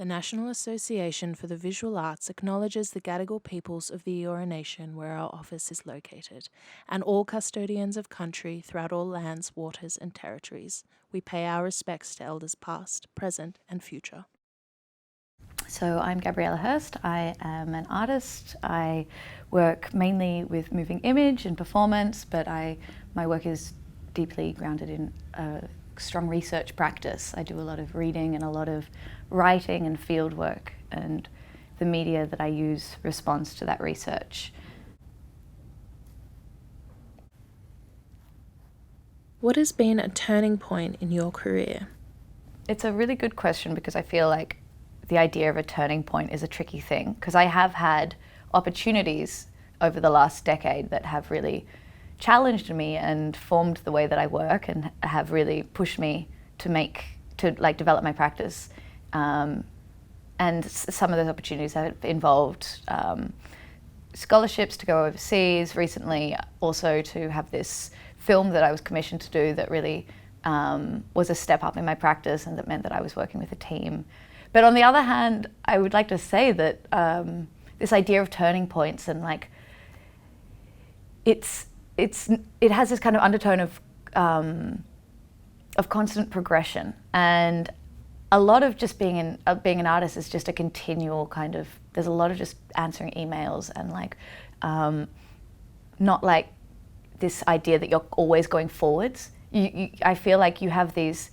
The National Association for the Visual Arts acknowledges the Gadigal peoples of the Eora Nation where our office is located, and all custodians of country throughout all lands, waters and territories. We pay our respects to elders past, present and future. So I'm Gabriella Hirst. I am an artist. I work mainly with moving image and performance, but my work is deeply grounded in a strong research practice. I do a lot of reading and a lot of writing and field work, and the media that I use responds to that research. What has been a turning point in your career? It's a really good question because I feel like the idea of a turning point is a tricky thing, because I have had opportunities over the last decade that have really challenged me and formed the way that I work and have really pushed me to develop my practice. And some of those opportunities have involved scholarships to go overseas, recently also to have this film that I was commissioned to do that really was a step up in my practice, and that meant that I was working with a team. But on the other hand, I would like to say that this idea of turning points and it has this kind of undertone of constant progression, and a lot of just being an artist is just a continual kind of. There's a lot of just answering emails and not like this idea that you're always going forwards. I feel like you have these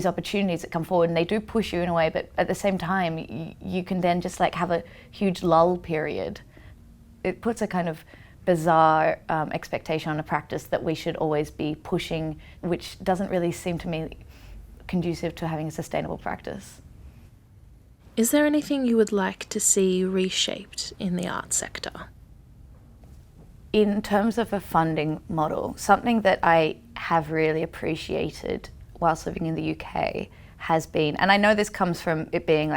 opportunities that come forward and they do push you in a way, but at the same time you can then just have a huge lull period. It puts a kind of bizarre expectation on a practice that we should always be pushing, which doesn't really seem to me conducive to having a sustainable practice. Is there anything you would like to see reshaped in the art sector? In terms of a funding model, something that I have really appreciated whilst living in the UK has been, and I know this comes from it being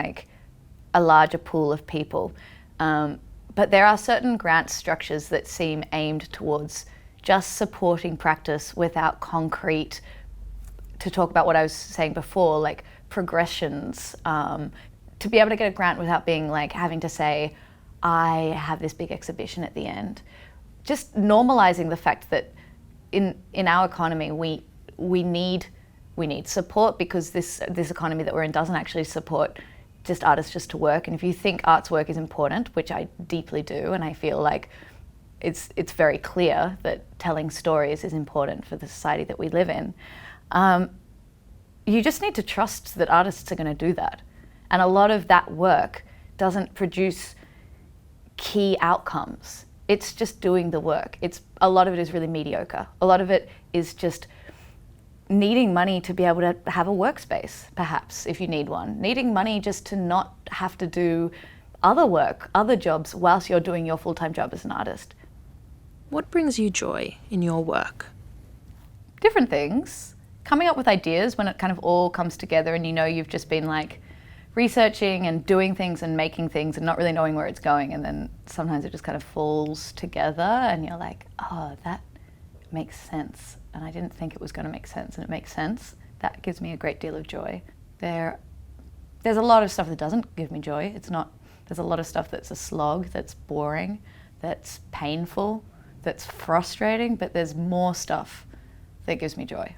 a larger pool of people, but there are certain grant structures that seem aimed towards just supporting practice without concrete, to talk about what I was saying before, progressions, to be able to get a grant without being having to say, I have this big exhibition at the end. Just normalizing the fact that in our economy we need support, because this economy that we're in doesn't actually support just artists just to work. And if you think art's work is important, which I deeply do, and I feel like it's very clear that telling stories is important for the society that we live in, you just need to trust that artists are going to do that. And a lot of that work doesn't produce key outcomes. It's just doing the work. A lot of it is really mediocre. A lot of it is just needing money to be able to have a workspace, perhaps, if you need one. Needing money just to not have to do other work, other jobs, whilst you're doing your full-time job as an artist. What brings you joy in your work? Different things. Coming up with ideas when it kind of all comes together and you've just been researching and doing things and making things and not really knowing where it's going, and then sometimes it just kind of falls together and you're like, oh, that makes sense, and I didn't think it was going to make sense, and it makes sense. That gives me a great deal of joy. There's a lot of stuff that doesn't give me joy. There's a lot of stuff that's a slog, that's boring, that's painful, that's frustrating, but there's more stuff that gives me joy.